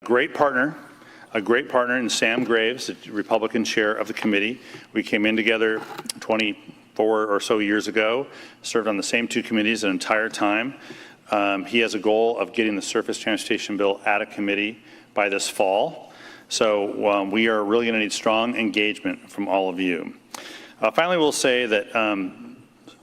great partner in Sam Graves, the Republican chair of the committee. We came in together 24 or so years ago, served on the same two committees the entire time. He has a goal of getting the surface transportation bill out of committee by this fall. So we are really going to need strong engagement from all of you. Finally, we'll say that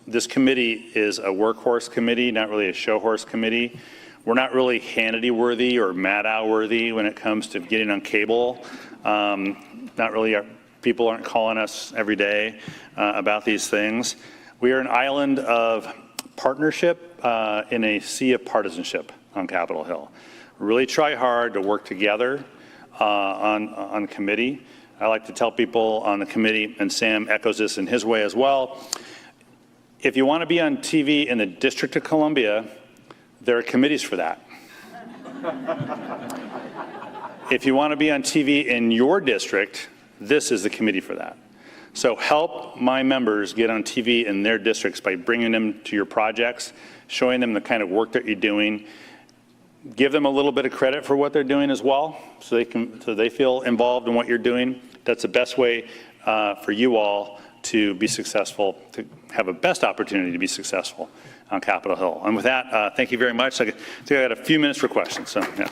this committee is a workhorse committee, not really a showhorse committee. We're not really Hannity-worthy or Maddow-worthy when it comes to getting on cable. Not really, people aren't calling us every day about these things. We are an island of partnership in a sea of partisanship on Capitol Hill. We really try hard to work together on committee. I like to tell people on the committee, and Sam echoes this in his way as well, if you want to be on TV in the District of Columbia, there are committees for that. If you want to be on TV in your district, this is the committee for that. So help my members get on TV in their districts by bringing them to your projects, showing them the kind of work that you're doing. Give them a little bit of credit for what they're doing as well, so they feel involved in what you're doing. That's the best way for you all to be successful, to have a best opportunity to be successful on Capitol Hill. And with that, thank you very much. I think I got a few minutes for questions. So, yeah.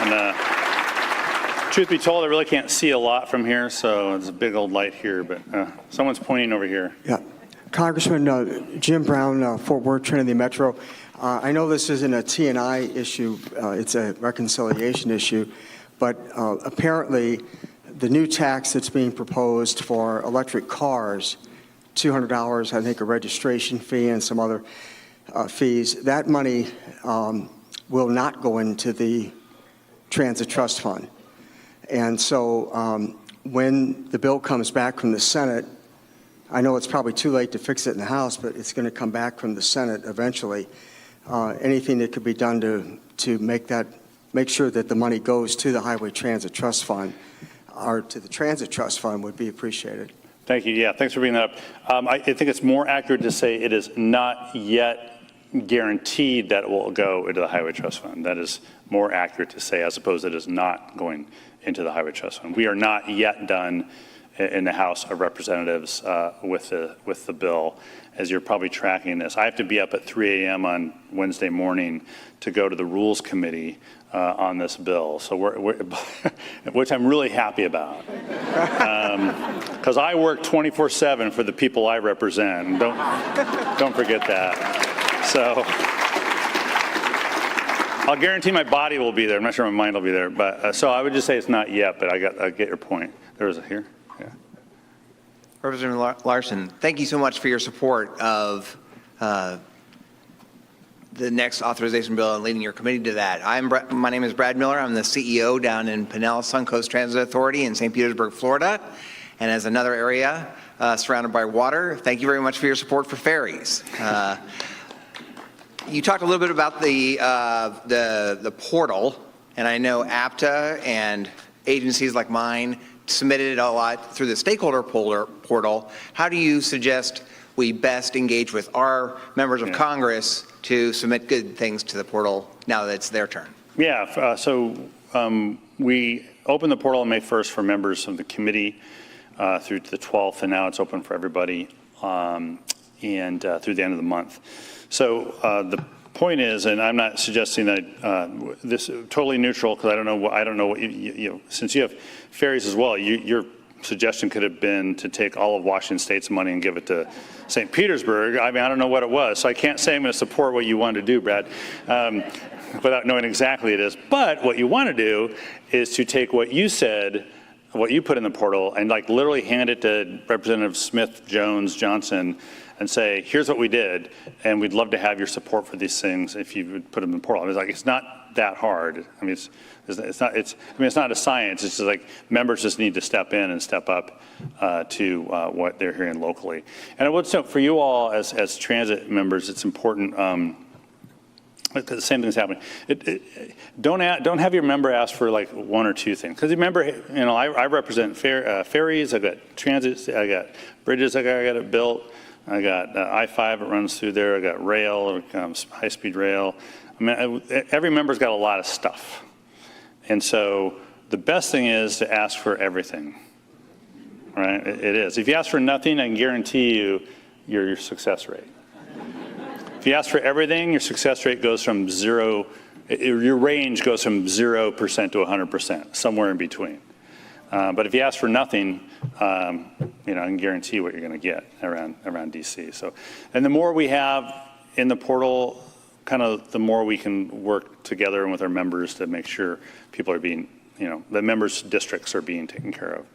And truth be told, I really can't see a lot from here, so there's a big old light here, but someone's pointing over here. Yeah. Congressman Jim Brown, Fort Worth, Trinity Metro. I know this isn't a T&I issue, it's a reconciliation issue, but apparently the new tax that's being proposed for electric cars, $200, I think, a registration fee and some other fees, that money will not go into the Transit Trust Fund. And so when the bill comes back from the Senate, I know it's probably too late to fix it in the House, but it's going to come back from the Senate eventually. Anything that could be done to make sure that the money goes to the Highway Transit Trust Fund or to the Transit Trust Fund would be appreciated. Thank you. Yeah, thanks for bringing that up. I think it's more accurate to say it is not yet guaranteed that it will go into the Highway Trust Fund. That is more accurate to say, as opposed to it is not going into the Highway Trust Fund. We are not yet done in the House of Representatives with the bill, as you're probably tracking this. I have to be up at 3 a.m. on Wednesday morning to go to the Rules Committee on this bill, so which I'm really happy about, because I work 24/7 for the people I represent. Don't forget that. So I'll guarantee my body will be there. I'm not sure my mind will be there, but so I would just say it's not yet. But I get your point. There was a here. Yeah. Representative Larson, thank you so much for your support of the next authorization bill and leading your committee to that. My name is Brad Miller. I'm the CEO down in Pinellas Suncoast Transit Authority in St. Petersburg, Florida. And as another area surrounded by water, thank you very much for your support for ferries. You talked a little bit about the portal, and I know APTA and agencies like mine submitted a lot through the stakeholder portal. How do you suggest we best engage with our members of Congress to submit good things to the portal now that it's their turn? Yeah, we opened the portal on May 1st for members of the committee through to the 12th, and now it's open for everybody and through the end of the month. So the point is, and I'm not suggesting that this is totally neutral, because I don't know what since you have ferries as well, your suggestion could have been to take all of Washington State's money and give it to St. Petersburg. I mean, I don't know what it was, so I can't say I'm going to support what you want to do, Brad, without knowing exactly it is. But what you want to do is to take what you said, what you put in the portal, and like literally hand it to Representative Smith, Jones, Johnson, and say, here's what we did, and we'd love to have your support for these things if you would put them in the portal. I mean, it's not that hard. I mean, it's not a science. It's just like members just need to step in and step up to what they're hearing locally. And I would say for you all as transit members, it's important because the same thing's happening. Don't have your member ask for like one or two things. Because remember, I represent ferries, I got transits, I got bridges, I got it built, I got I-5 that runs through there, I got rail, high-speed rail. I mean, every member's got a lot of stuff. And so the best thing is to ask for everything, right? It is. If you ask for nothing, I can guarantee you your success rate. If you ask for everything, your success rate goes from zero, your range goes from 0% to 100%, somewhere in between. But if you ask for nothing, I can guarantee what you're going to get around DC. So, and the more we have in the portal, kind of the more we can work together and with our members to make sure people are being, the members' districts are being taken care of.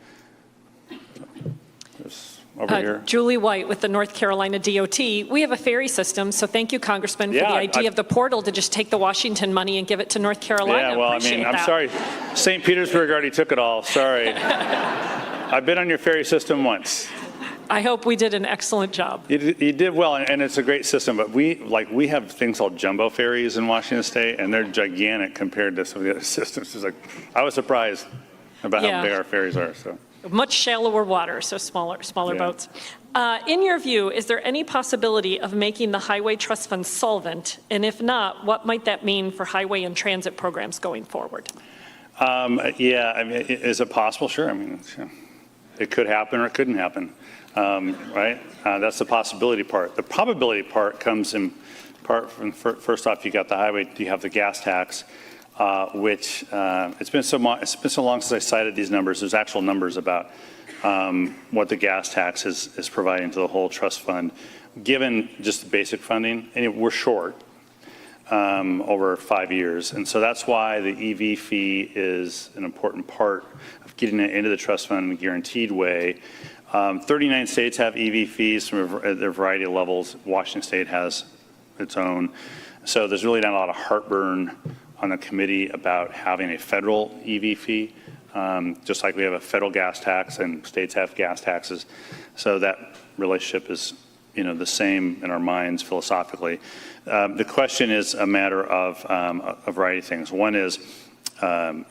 So, over here. Julie White with the North Carolina DOT. We have a ferry system, so thank you, Congressman, for the idea of the portal to just take the Washington money and give it to North Carolina. Yeah, well, I'm sorry. St. Petersburg already took it all. Sorry. I've been on your ferry system once. I hope we did an excellent job. You did well, and it's a great system, but we have things called jumbo ferries in Washington State, and they're gigantic compared to some of the other systems. It's like, I was surprised about how big our ferries are. So. Much shallower water, so smaller boats. In your view, is there any possibility of making the Highway Trust Fund solvent? And if not, what might that mean for highway and transit programs going forward? Yeah, is it possible? Sure. It could happen or it couldn't happen, right? That's the possibility part. The probability part comes in part from, first off, you got the highway, you have the gas tax. Which it's been so long since I cited these numbers. There's actual numbers about what the gas tax is providing to the whole trust fund, given just the basic funding, and we're short over 5 years, and so that's why the EV fee is an important part of getting it into the trust fund in a guaranteed way. 39 states have EV fees from a variety of levels. Washington State has its own, so there's really not a lot of heartburn on the committee about having a federal EV fee, just like we have a federal gas tax and states have gas taxes. So that relationship is, the same in our minds philosophically. The question is a matter of a variety of things. One is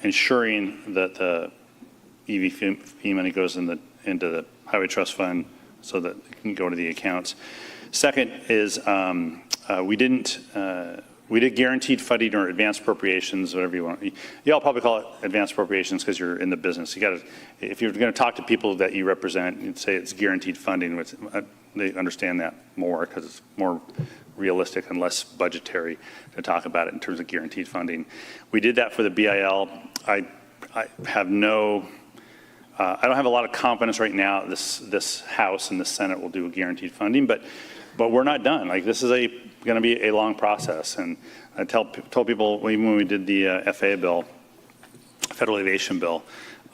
ensuring that the EV fee money goes into the Highway Trust Fund so that it can go to the accounts. Second is we did guaranteed funding or advanced appropriations, whatever you want. You all probably call it advanced appropriations because you're in the business. If you're going to talk to people that you represent, you'd say it's guaranteed funding, which they understand that more because it's more realistic and less budgetary to talk about it in terms of guaranteed funding. We did that for the BIL. I have I don't have a lot of confidence right now this House and the Senate will do a guaranteed funding, but we're not done. Like, this is going to be a long process, and I told people even when we did the FAA bill, Federal Aviation Bill,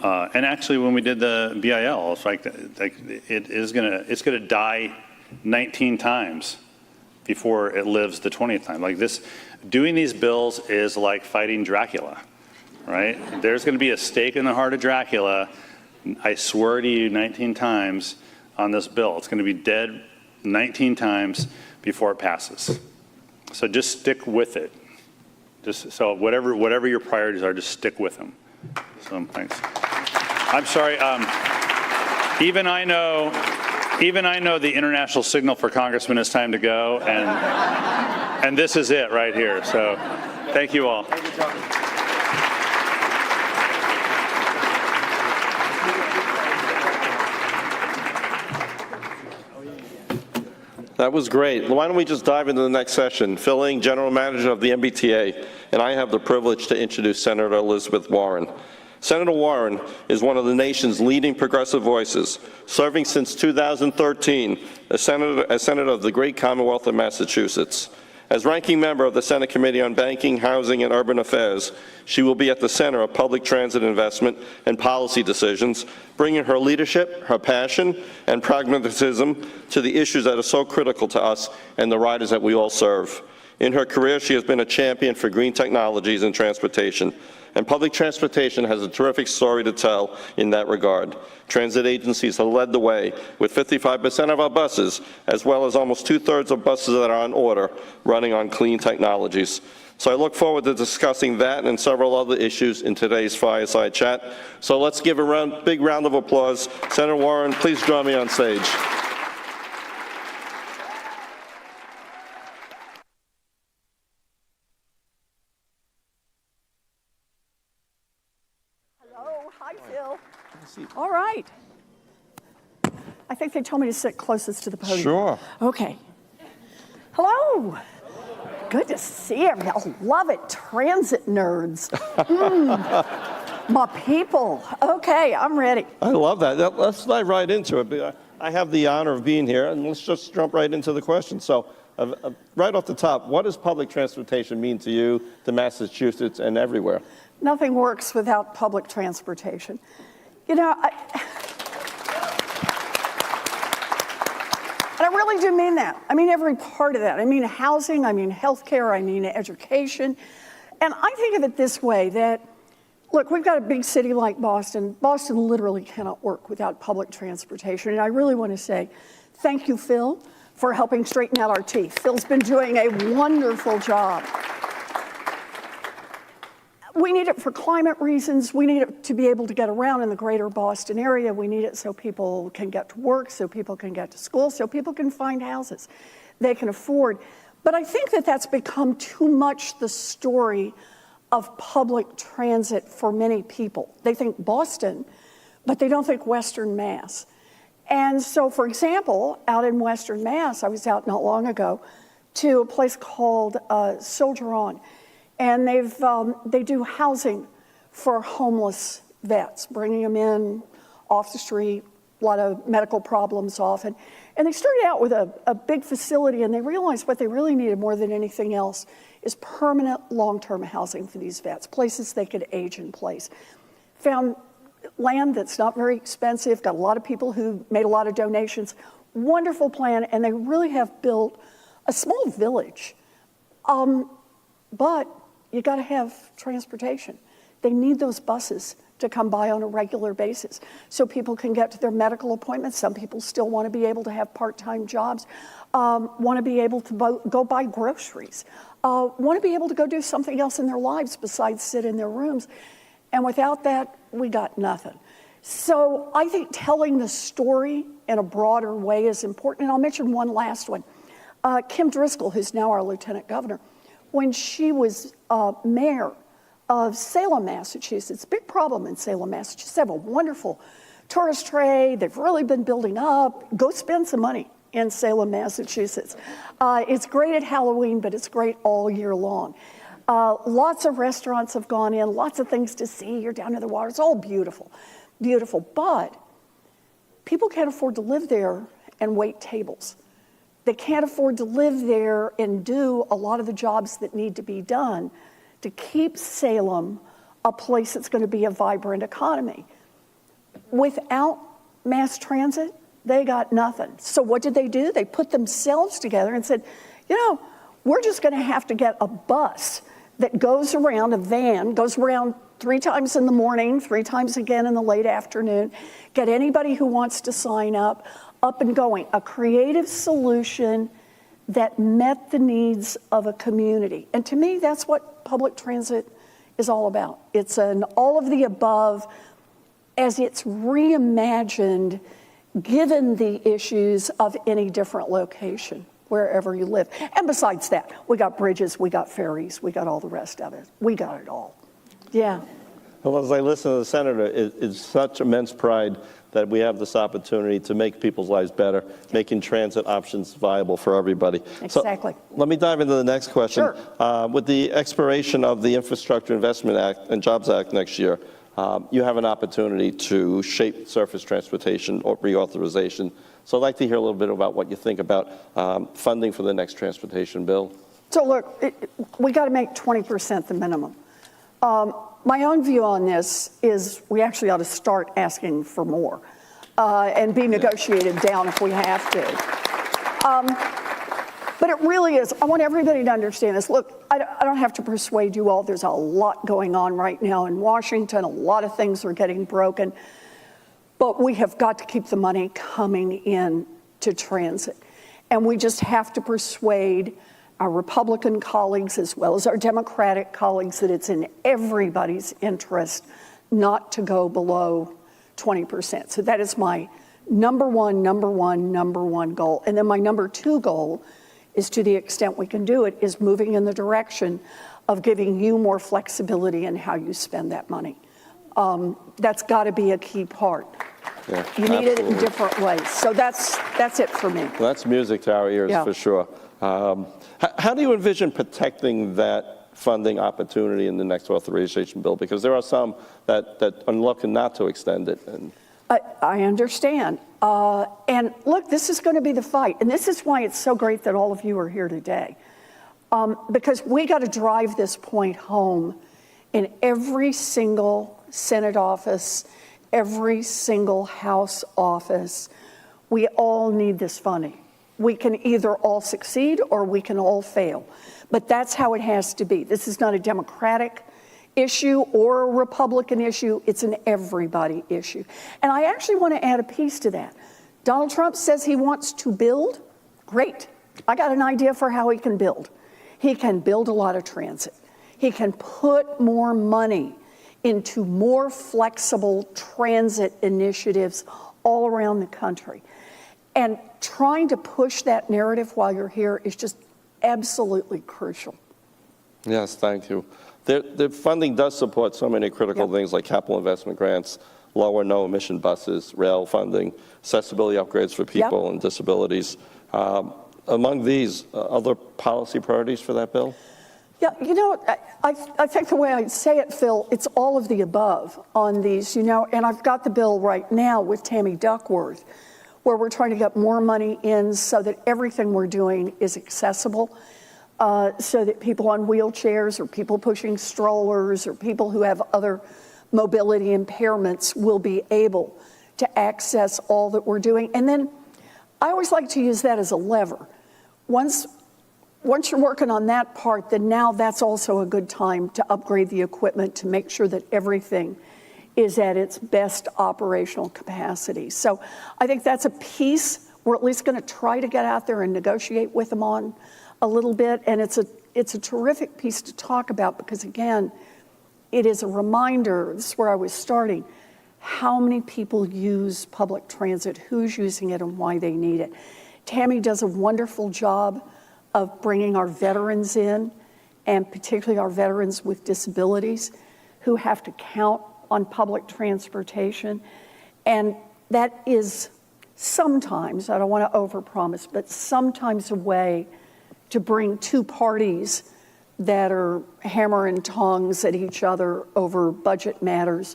and actually when we did the BIL, it's like it's gonna die 19 times before it lives the 20th time. Like this, doing these bills is like fighting Dracula, right? There's going to be a stake in the heart of Dracula. I swear to you, 19 times on this bill. It's going to be dead 19 times before it passes. So just stick with it. So whatever your priorities are, just stick with them. So thanks. I'm sorry. Even I know the international signal for Congressman it's time to go, and this is it right here. So thank you all. That was great. Why don't we just dive into the next session? Phil Ng, General Manager of the MBTA, and I have the privilege to introduce Senator Elizabeth Warren. Senator Warren is one of the nation's leading progressive voices, serving since 2013 as Senator of the great Commonwealth of Massachusetts. As ranking member of the Senate Committee on Banking, Housing, and Urban Affairs, she will be at the center of public transit investment and policy decisions, bringing her leadership, her passion, and pragmatism to the issues that are so critical to us and the riders that we all serve. In her career, she has been a champion for green technologies in transportation, and public transportation has a terrific story to tell in that regard. Transit agencies have led the way with 55% of our buses, as well as almost 2/3 of buses that are on order, running on clean technologies. So I look forward to discussing that and several other issues in today's fireside chat. So let's give a big round of applause. Senator Warren, please join me on stage. Hi, Phil. All right. I think they told me to sit closest to the podium. Sure. Okay. Hello. Good to see everybody. I love it. Transit nerds. My people. Okay, I'm ready. I love that. Let's dive right into it. I have the honor of being here, and let's just jump right into the question. So, right off the top, what does public transportation mean to you, to Massachusetts, and everywhere? Nothing works without public transportation. You know, and I really do mean that. I mean every part of that. I mean housing, I mean healthcare, I mean education. And I think of it this way, that, look, we've got a big city like Boston. Boston literally cannot work without public transportation. And I really want to say thank you, Phil, for helping straighten out our teeth. Phil's been doing a wonderful job. We need it for climate reasons. We need it to be able to get around in the greater Boston area. We need it so people can get to work, so people can get to school, so people can find houses they can afford. But I think that that's become too much the story of public transit for many people. They think Boston, but they don't think Western Mass. And so, for example, out in Western Mass, I was out not long ago to a place called Soldier On. And they do housing for homeless vets, bringing them in off the street, a lot of medical problems often. And they started out with a big facility, and they realized what they really needed more than anything else is permanent long-term housing for these vets, places they could age in place. Found land that's not very expensive, got a lot of people who made a lot of donations. Wonderful plan, and they really have built a small village. But you got to have transportation. They need those buses to come by on a regular basis so people can get to their medical appointments. Some people still want to be able to have part-time jobs, want to be able to go buy groceries, want to be able to go do something else in their lives besides sit in their rooms. And without that, we got nothing. So I think telling the story in a broader way is important. And I'll mention one last one. Kim Driscoll, who's now our lieutenant governor, when she was mayor of Salem, Massachusetts, big problem in Salem, Massachusetts. They have a wonderful tourist trade. They've really been building up. Go spend some money in Salem, Massachusetts. It's great at Halloween, but it's great all year long. Lots of restaurants have gone in, lots of things to see. You're down to the water. It's all beautiful, beautiful. But people can't afford to live there and wait tables. They can't afford to live there and do a lot of the jobs that need to be done to keep Salem a place that's going to be a vibrant economy. Without mass transit, they got nothing. So what did? They put themselves together and said, you know, we're just going to have to get a bus that goes around, a van, goes around 3 times in the morning, 3 times again in the late afternoon, get anybody who wants to sign up and going. A creative solution that met the needs of a community. And to me, that's what public transit is all about. It's an all of the above as it's reimagined given the issues of any different location, wherever you live. And besides that, we got bridges, we got ferries, we got all the rest of it. We got it all. Yeah. Well, as I listen to the senator, it's such immense pride that we have this opportunity to make people's lives better, making transit options viable for everybody. Exactly. So let me dive into the next question. Sure. With the expiration of the Infrastructure Investment Act and Jobs Act next year, you have an opportunity to shape surface transportation or reauthorization. So I'd like to hear a little bit about what you think about funding for the next transportation bill. So look, we got to make 20% the minimum. My own view on this is we actually ought to start asking for more and be negotiated down if we have to. But it really is. I want everybody to understand this. Look, I don't have to persuade you all. There's a lot going on right now in Washington. A lot of things are getting broken. But we have got to keep the money coming in to transit. And we just have to persuade our Republican colleagues as well as our Democratic colleagues that it's in everybody's interest not to go below 20%. So that is my number one goal. And then my number two goal is, to the extent we can do it, is moving in the direction of giving you more flexibility in how you spend that money. That's got to be a key part. Yeah, you need it in absolutely. different ways. So that's it for me. Well, that's music to our ears, Yeah. for sure. How do you envision protecting that funding opportunity in the next authorization bill? Because there are some that are looking not to extend it. And I understand. And look, this is going to be the fight. And this is why it's so great that all of you are here today. Because we got to drive this point home in every single Senate office, every single House office. We all need this funding. We can either all succeed or we can all fail. But that's how it has to be. This is not a Democratic issue or a Republican issue. It's an everybody issue. And I actually want to add a piece to that. Donald Trump says he wants to build. Great. I got an idea for how he can build. He can build a lot of transit. He can put more money into more flexible transit initiatives all around the country. And trying to push that narrative while you're here is just absolutely crucial. yes, thank you. The funding does support so many critical things like capital investment grants, lower no-emission buses, rail funding, accessibility upgrades for people and disabilities. Among these, other policy priorities for that bill? Yeah, you know, I think the way I'd say it, Phil, it's all of the above on these, you know, and I've got the bill right now with Tammy Duckworth, where we're trying to get more money in so that everything we're doing is accessible, so that people on wheelchairs or people pushing strollers or people who have other mobility impairments will be able to access all that we're doing. And then I always like to use that as a lever. Once you're working on that part, then now that's also a good time to upgrade the equipment to make sure that everything is at its best operational capacity. So I think that's a piece we're at least going to try to get out there and negotiate with them on a little bit. And it's a terrific piece to talk about because, again, it is a reminder, this is where I was starting, how many people use public transit, who's using it, and why they need it. Tammy does a wonderful job of bringing our veterans in, and particularly our veterans with disabilities who have to count on public transportation. And that is sometimes, I don't want to overpromise, but sometimes a way to bring two parties that are hammer and tongs at each other over budget matters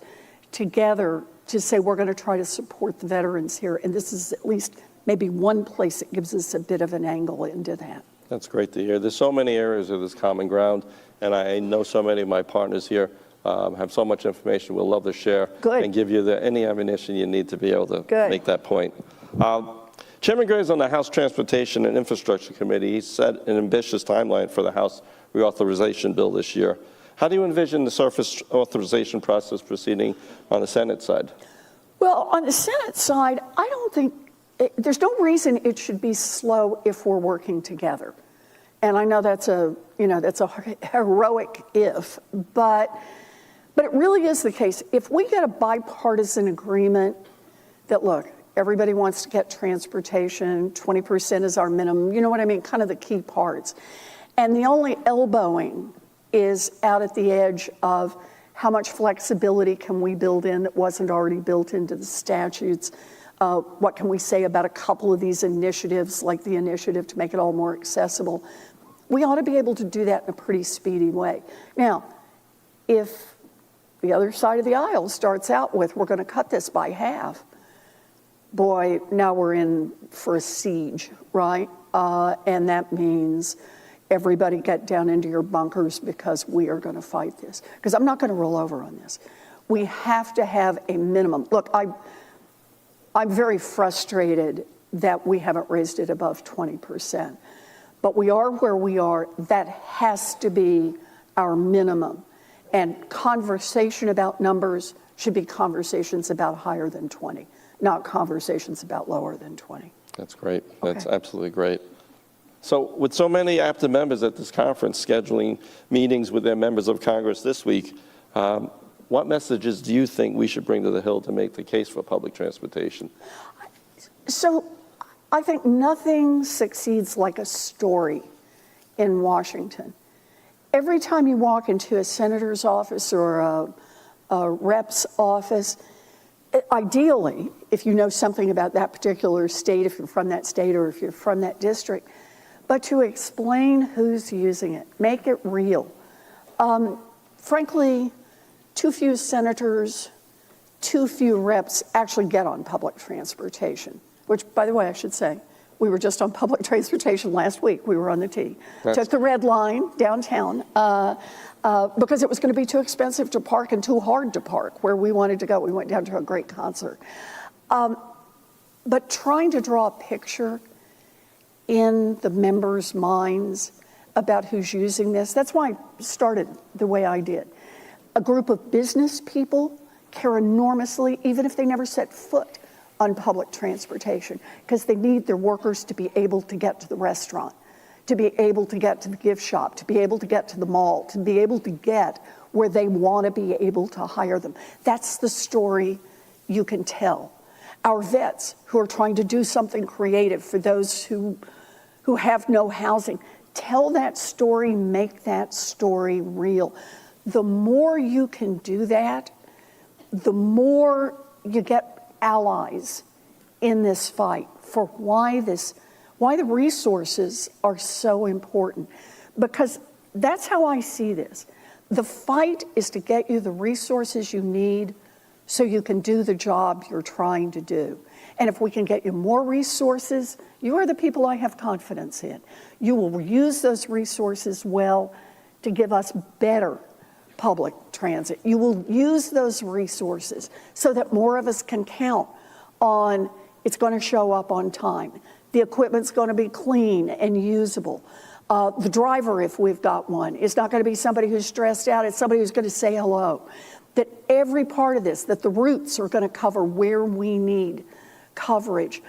together to say we're going to try to support the veterans here. And this is at least maybe one place that gives us a bit of an angle into that. That's great to hear. There's so many areas of this common ground, and I know so many of my partners here have so much information we'll love to share and give you any ammunition you need to be able to make that point. Chairman Graves on the House Transportation and Infrastructure Committee, he set an ambitious timeline for the House reauthorization bill this year. How do you envision the surface authorization process proceeding on the Senate side? Well, on the Senate side, I don't think, there's no reason it should be slow if we're working together. And I know that's a heroic if, but it really is the case. If we get a bipartisan agreement that, look, everybody wants to get transportation, 20% is our minimum, you know what I mean, kind of the key parts. And the only elbowing is out at the edge of how much flexibility can we build in that wasn't already built into the statutes. What can we say about a couple of these initiatives, like the initiative to make it all more accessible? We ought to be able to do that in a pretty speedy way. Now, if the other side of the aisle starts out with, we're going to cut this by half, boy, now we're in for a siege, right? And that means everybody get down into your bunkers because we are going to fight this. Because I'm not going to roll over on this. We have to have a minimum. Look, I'm very frustrated that we haven't raised it above 20%. but we are where we are. That has to be our minimum. And conversation about numbers should be conversations about higher than 20, not conversations about lower than 20. That's great. That's Okay. absolutely great. So with so many APTA members at this conference scheduling meetings with their members of Congress this week, what messages do you think we should bring to the Hill to make the case for public transportation? So I think nothing succeeds like a story in Washington. Every time you walk into a senator's office or a rep's office, ideally, if you know something about that particular state, if you're from that state or if you're from that district, but to explain who's using it, make it real. Frankly, too few senators, too few reps actually get on public transportation, which, by the way, I should say, we were just on public transportation last week. We were on the T. Took the red line downtown because it was going to be too expensive to park and too hard to park where we wanted to go. We went down to a great concert. But trying to draw a picture in the members' minds about who's using this, that's why I started the way I did. A group of business people care enormously, even if they never set foot on public transportation, because they need their workers to be able to get to the restaurant, to be able to get to the gift shop, to be able to get to the mall, to be able to get where they want to be able to hire them. That's the story you can tell. Our vets who are trying to do something creative for those who have no housing, tell that story, make that story real. The more you can do that, the more you get allies in this fight for why the resources are so important. Because that's how I see this. The fight is to get you the resources you need so you can do the job you're trying to do. And if we can get you more resources, you are the people I have confidence in. You will use those resources well to give us better public transit. You will use those resources so that more of us can count on it's going to show up on time. The equipment's going to be clean and usable. The driver, if we've got one, is not going to be somebody who's stressed out. It's somebody who's going to say hello. That every part of this, that the routes are going to cover where we need coverage.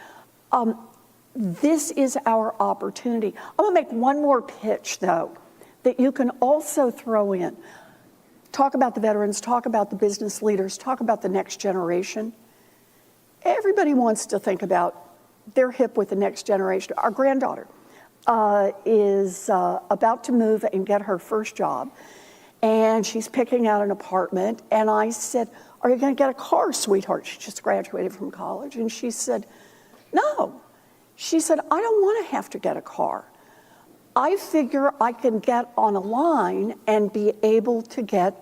This is our opportunity. I'm going to make one more pitch, though, that you can also throw in. Talk about the veterans, talk about the business leaders, talk about the next generation. Everybody wants to think about their hip with the next generation. Our granddaughter is about to move and get her first job, and she's picking out an apartment. And I said, "Are you going to get a car, sweetheart?" She just graduated from college. And she said, "No." She said, "I don't want to have to get a car. I figure I can get on a line and be able to get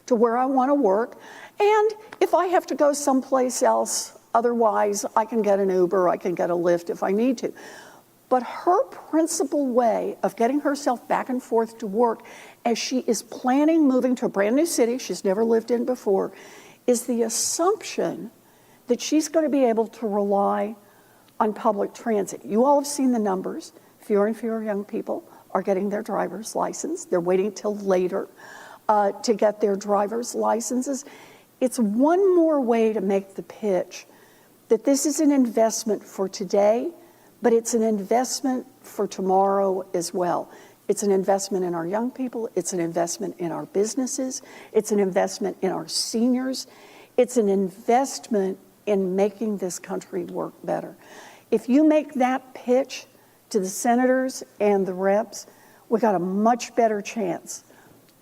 to where I want to work. And if I have to go someplace else, otherwise I can get an Uber, I can get a Lyft if I need to." But her principal way of getting herself back and forth to work as she is planning moving to a brand new city she's never lived in before is the assumption that she's going to be able to rely on public transit. You all have seen the numbers. Fewer and fewer young people are getting their driver's license. They're waiting till later to get their driver's licenses. It's one more way to make the pitch that this is an investment for today, but it's an investment for tomorrow as well. It's an investment in our young people. It's an investment in our businesses. It's an investment in our seniors. It's an investment in making this country work better. If you make that pitch to the senators and the reps, we got a much better chance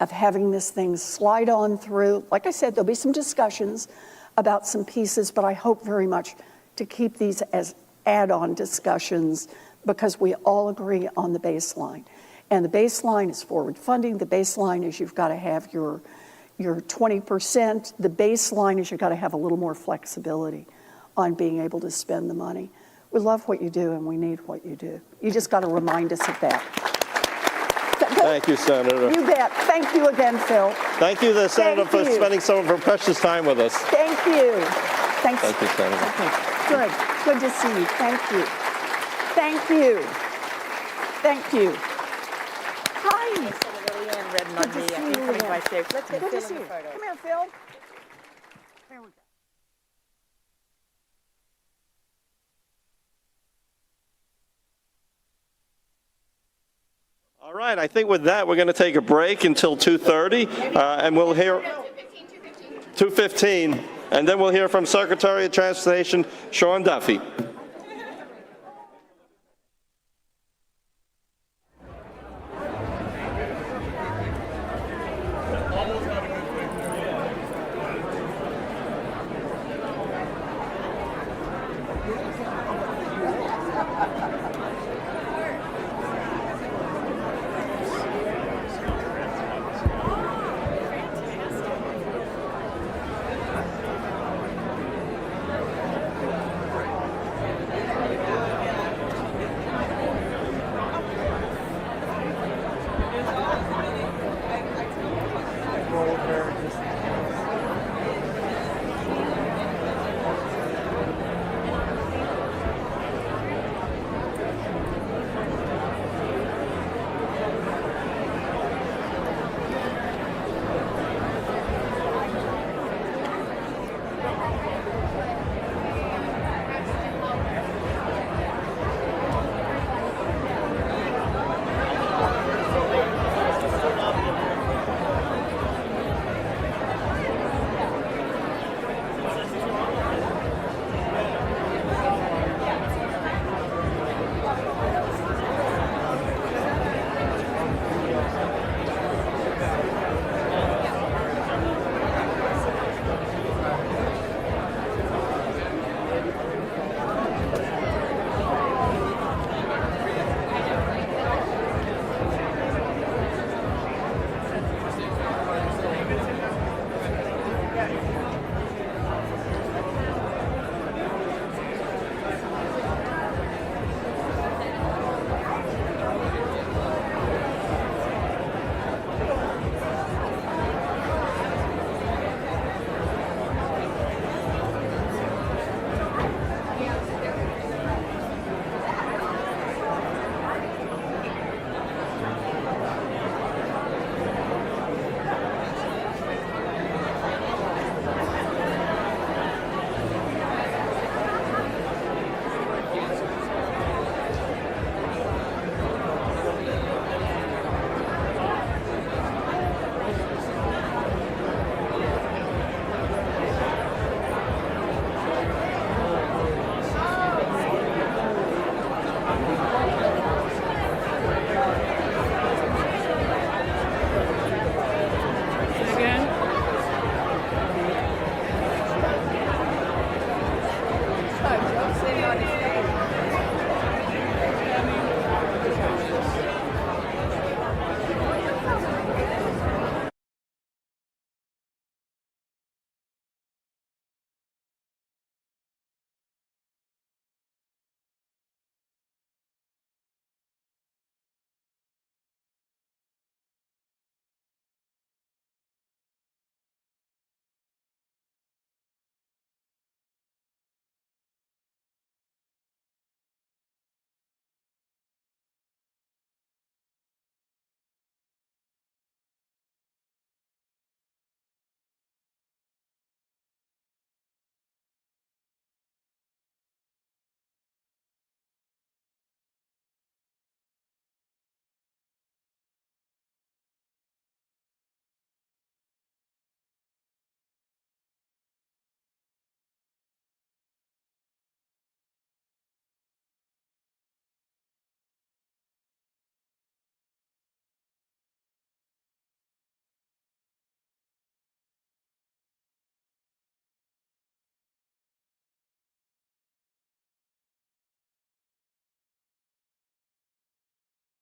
of having this thing slide on through. Like I said, there'll be some discussions about some pieces, but I hope very much to keep these as add-on discussions because we all agree on the baseline. And the baseline is forward funding. The baseline is you've got to have your 20%. The baseline is you've got to have a little more flexibility on being able to spend the money. We love what you do and we need what you do. You just got to remind us of that. Thank you, Senator. You bet. Thank you again, Phil. Thank you, the Senator, for Thank you. spending some of her precious time with us. Thank you. Thanks. Thank you, Senator. Okay. Good. Good to see you. Thank you. Thank you. Thank you. Hi. Leanne Redden on Good to the see you, incoming Leanne. vice chair. Let's get Good Phil to in see the you. photo. Come here, Phil. There we go. All right, I think with that, we're going to take a break until 2:30, and we'll hear 2:15, and then we'll hear from Secretary of Transportation Sean Duffy.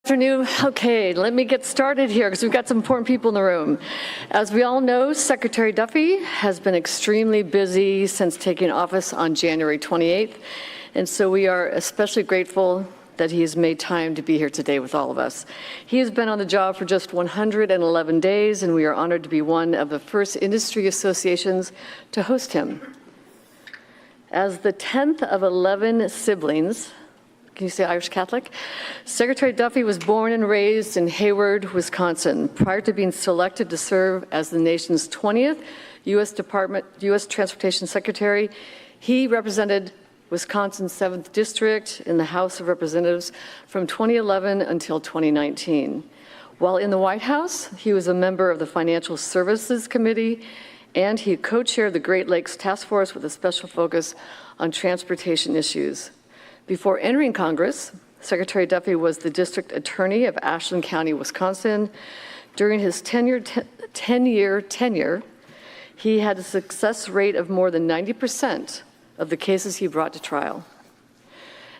Afternoon. Okay, let me get started here because we've got some important people in the room. As we all know, Secretary Duffy has been extremely busy since taking office on January 28th, and so we are especially grateful that he has made time to be here today with all of us. He has been on the job for just 111 days, and we are honored to be one of the first industry associations to host him. As the 10th of 11 siblings, Can you say Irish Catholic? Secretary Duffy was born and raised in Hayward, Wisconsin. Prior to being selected to serve as the nation's 20th U.S. Transportation Secretary, he represented Wisconsin's 7th District in the House of Representatives from 2011 until 2019. While in the White House, he was a member of the Financial Services Committee, and he co-chaired the Great Lakes Task Force with a special focus on transportation issues. Before entering Congress, Secretary Duffy was the district attorney of Ashland County, Wisconsin. During his 10-year tenure, he had a success rate of more than 90% of the cases he brought to trial.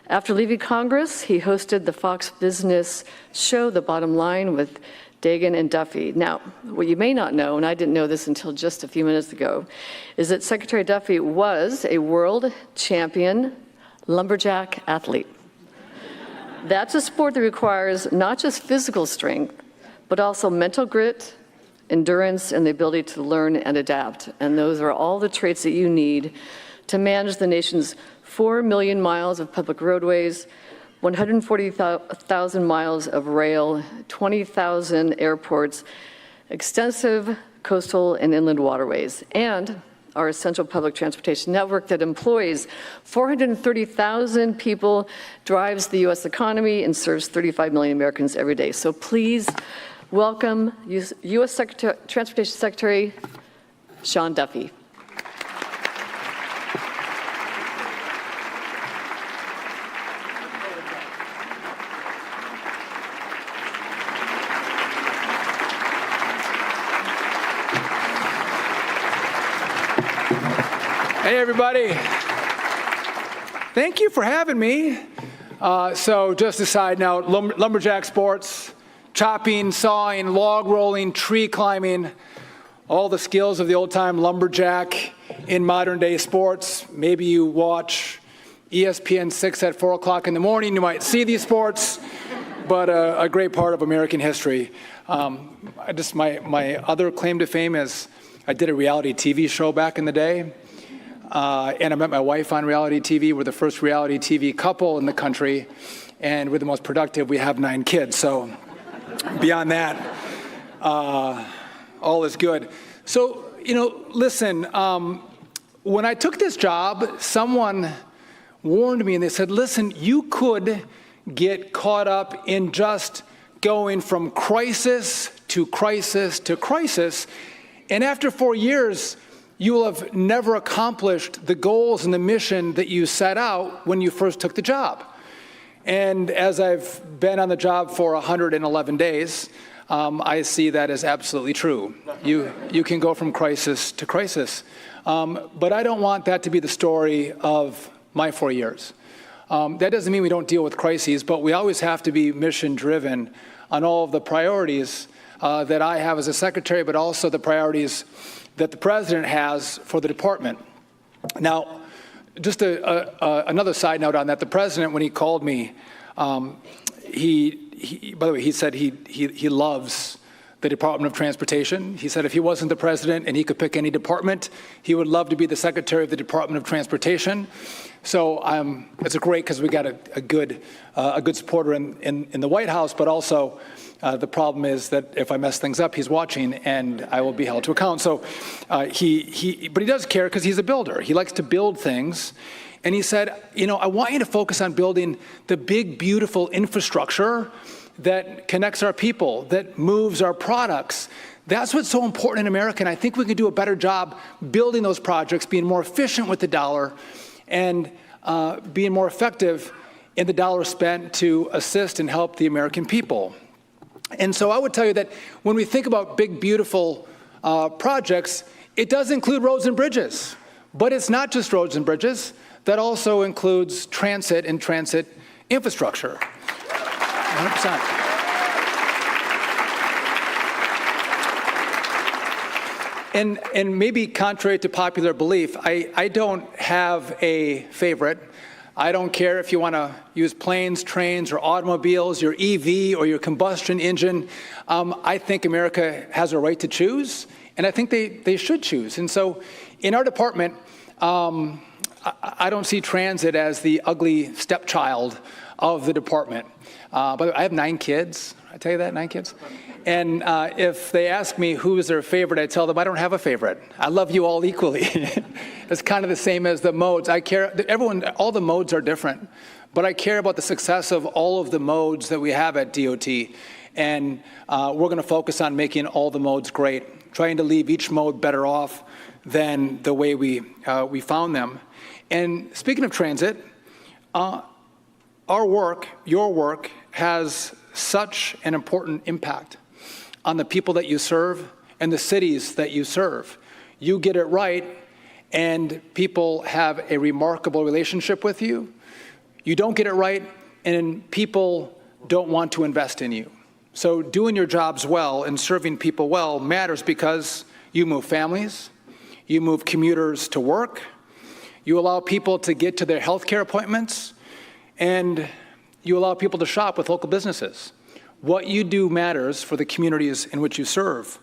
After leaving Congress, he hosted the Fox Business show, The Bottom Line, with Dagan and Duffy. Now, what you may not know, and I didn't know this until just a few minutes ago, is that Secretary Duffy was a world champion lumberjack athlete. That's a sport that requires not just physical strength, but also mental grit, endurance, and the ability to learn and adapt. And those are all the traits that you need to manage the nation's 4 million miles of public roadways, 140,000 miles of rail, 20,000 airports, extensive coastal and inland waterways, and our essential public transportation network that employs 430,000 people, drives the U.S. economy, and serves 35 million Americans every day. So please welcome U.S. Transportation Secretary Sean Duffy. Hey, everybody. Thank you for having me. So just a side note, lumberjack sports, chopping, sawing, log rolling, tree climbing, all the skills of the old-time lumberjack in modern-day sports. Maybe you watch ESPN 6 at 4 o'clock in the morning. You might see these sports, but a great part of American history. My other claim to fame is I did a reality TV show back in the day. And I met my wife on reality TV. We're the first reality TV couple in the country, and we're the most productive. We have 9 kids. So beyond that, all is good. So, listen, when I took this job, someone warned me, and they said, listen, you could get caught up in just going from crisis to crisis to crisis, and after 4 years, you will have never accomplished the goals and the mission that you set out when you first took the job. And as I've been on the job for 111 days, I see that as absolutely true. You can go from crisis to crisis. But I don't want that to be the story of my 4 years. That doesn't mean we don't deal with crises, but we always have to be mission-driven on all of the priorities that I have as a secretary, but also the priorities that the president has for the department. Now, just another side note on that, the president, when he called me, by the way, he said he loves the Department of Transportation. He said if he wasn't the president and he could pick any department, he would love to be the secretary of the Department of Transportation. So it's great because we got a good supporter in the White House, but also the problem is that if I mess things up, he's watching and I will be held to account. So but he does care because he's a builder. He likes to build things. And he said, I want you to focus on building the big, beautiful infrastructure that connects our people, that moves our products. That's what's so important in America. And I think we can do a better job building those projects, being more efficient with the dollar, and being more effective in the dollar spent to assist and help the American people. And so I would tell you that when we think about big, beautiful projects, it does include roads and bridges. But it's not just roads and bridges. That also includes transit and transit infrastructure. 100%. And maybe contrary to popular belief, I don't have a favorite. I don't care if you want to use planes, trains, or automobiles, your EV or your combustion engine. I think America has a right to choose, and I think they should choose. And so in our department, I don't see transit as the ugly stepchild of the department. By the way, I have 9 kids. I tell you that, 9 kids? And if they ask me who is their favorite, I tell them I don't have a favorite. I love you all equally. It's kind of the same as the modes. I care, all the modes are different, but I care about the success of all of the modes that we have at DOT. And we're going to focus on making all the modes great, trying to leave each mode better off than the way we found them. And speaking of transit, our work, your work, has such an important impact on the people that you serve and the cities that you serve. You get it right, and people have a remarkable relationship with you. You don't get it right, and people don't want to invest in you. So doing your jobs well and serving people well matters because you move families, you move commuters to work, you allow people to get to their health care appointments, and you allow people to shop with local businesses. What you do matters for the communities in which you serve.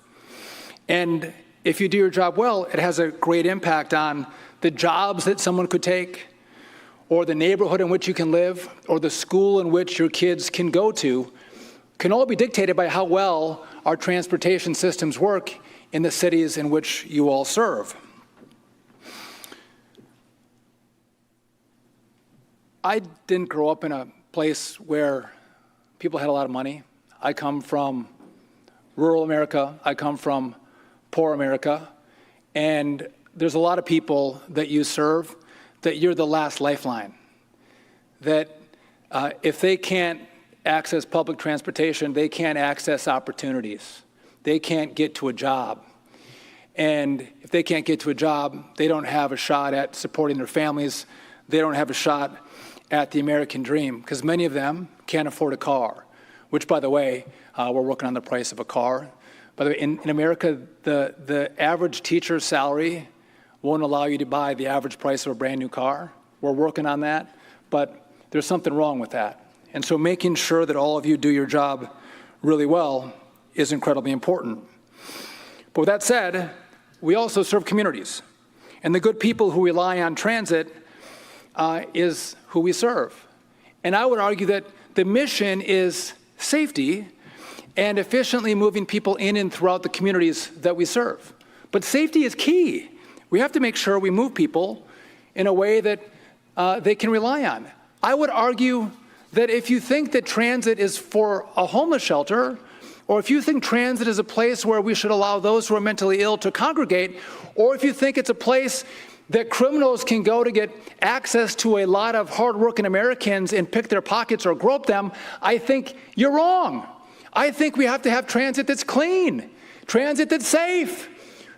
And if you do your job well, it has a great impact on the jobs that someone could take, or the neighborhood in which you can live, or the school in which your kids can go to, can all be dictated by how well our transportation systems work in the cities in which you all serve. I didn't grow up in a place where people had a lot of money. I come from rural America. I come from poor America. And there's a lot of people that you serve that you're the last lifeline. That if they can't access public transportation, they can't access opportunities. They can't get to a job. And if they can't get to a job, they don't have a shot at supporting their families. They don't have a shot at the American dream, because many of them can't afford a car, which, by the way, we're working on the price of a car. By the way, in America, the average teacher's salary won't allow you to buy the average price of a brand new car. We're working on that, but there's something wrong with that. And so making sure that all of you do your job really well is incredibly important. But with that said, we also serve communities. And the good people who rely on transit is who we serve. And I would argue that the mission is safety and efficiently moving people in and throughout the communities that we serve. But safety is key. We have to make sure we move people in a way that they can rely on. I would argue that if you think that transit is for a homeless shelter, or if you think transit is a place where we should allow those who are mentally ill to congregate, or if you think it's a place that criminals can go to get access to a lot of hardworking Americans and pick their pockets or grope them, I think you're wrong. I think we have to have transit that's clean, transit that's safe,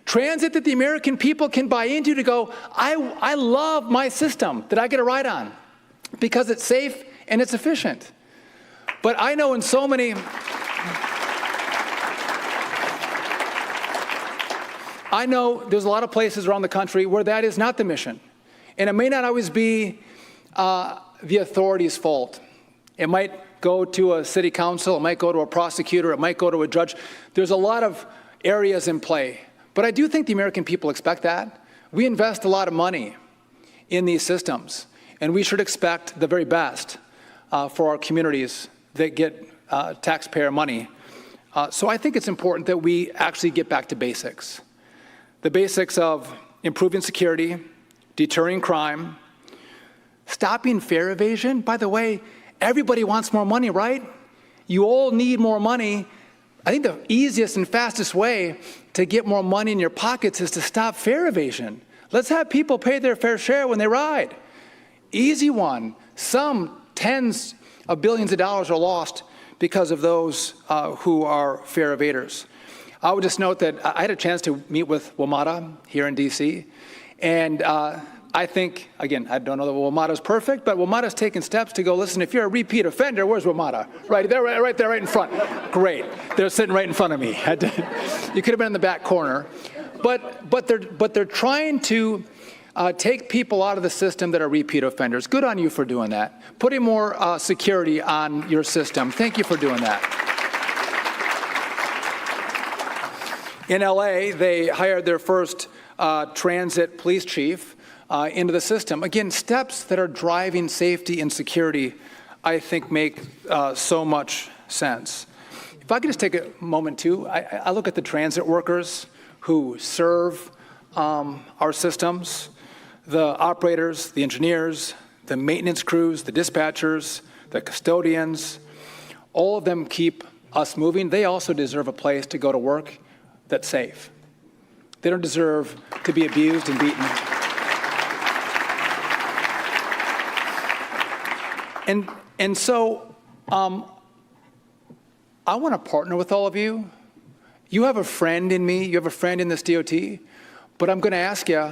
transit that the American people can buy into to go, I love my system that I get a ride on because it's safe and it's efficient. But I know in so many, I know there's a lot of places around the country where that is not the mission. And it may not always be the authorities' fault. It might go to a city council, it might go to a prosecutor, it might go to a judge. There's a lot of areas in play. But I do think the American people expect that. We invest a lot of money in these systems, and we should expect the very best for our communities that get taxpayer money. So I think it's important that we actually get back to basics. The basics of improving security, deterring crime, stopping fare evasion. By the way, everybody wants more money, right? You all need more money. I think the easiest and fastest way to get more money in your pockets is to stop fare evasion. Let's have people pay their fair share when they ride. Easy one. Some tens of billions of dollars are lost because of those who are fare evaders. I would just note that I had a chance to meet with WMATA here in DC, and I think, again, I don't know that WMATA is perfect, but WMATA's taken steps to go, listen, if you're a repeat offender, where's WMATA? Right there, right there, right in front. Great. They're sitting right in front of me. You could have been in the back corner. But they're trying to take people out of the system that are repeat offenders. Good on you for doing that. Putting more security on your system. Thank you for doing that. In LA, they hired their first transit police chief into the system. Again, steps that are driving safety and security I think, make so much sense. If I could just take a moment, too, I look at the transit workers who serve our systems, the operators, the engineers, the maintenance crews, the dispatchers, the custodians. All of them keep us moving. They also deserve a place to go to work that's safe. They don't deserve to be abused and beaten. And so I want to partner with all of you. You have a friend in me. You have a friend in this DOT. But I'm going to ask you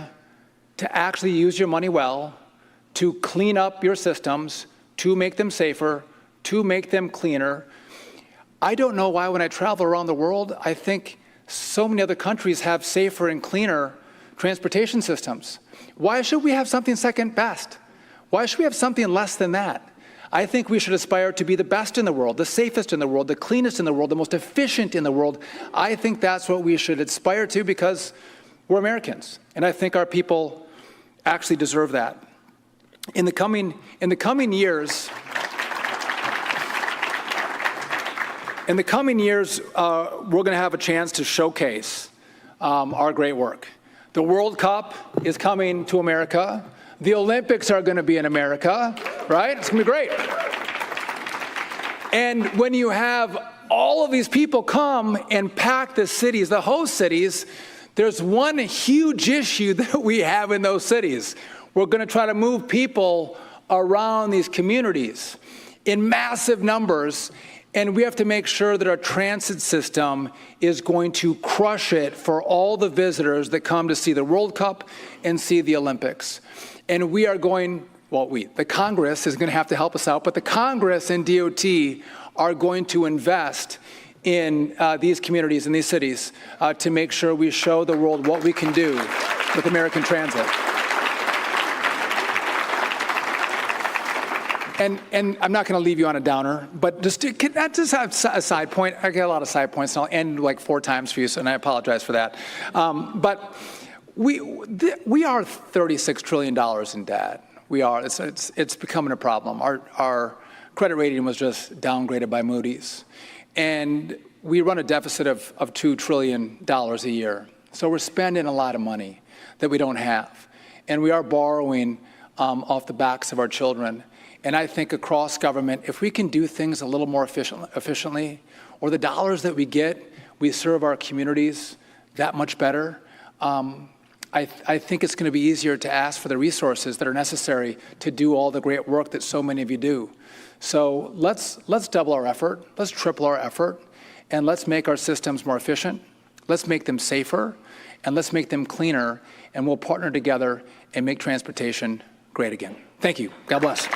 to actually use your money well, to clean up your systems, to make them safer, to make them cleaner. I don't know why when I travel around the world, I think so many other countries have safer and cleaner transportation systems. Why should we have something second best? Why should we have something less than that? I think we should aspire to be the best in the world, the safest in the world, the cleanest in the world, the most efficient in the world. I think that's what we should aspire to because we're Americans, and I think our people actually deserve that. In the coming years, we're going to have a chance to showcase our great work. The World Cup is coming to America. The Olympics are going to be in America, right? It's going to be great. And when you have all of these people come and pack the cities, the host cities, there's one huge issue that we have in those cities. We're going to try to move people around these communities in massive numbers, and we have to make sure that our transit system is going to crush it for all the visitors that come to see the World Cup and see the Olympics. And we are going, the Congress is going to have to help us out, but the Congress and DOT are going to invest in these communities, in these cities, to make sure we show the world what we can do with American transit. And I'm not going to leave you on a downer, but just have a side point. I get a lot of side points, and I'll end like 4 times for you, and I apologize for that. But we are $36 trillion in debt. We are. It's becoming a problem. Our credit rating was just downgraded by Moody's. And we run a deficit of $2 trillion a year. So we're spending a lot of money that we don't have. And we are borrowing off the backs of our children. And I think across government, if we can do things a little more efficiently, or the dollars that we get, we serve our communities that much better, I think it's going to be easier to ask for the resources that are necessary to do all the great work that so many of you do. So let's double our effort, let's triple our effort, and let's make our systems more efficient, let's make them safer, and let's make them cleaner, and we'll partner together and make transportation great again. Thank you. God bless.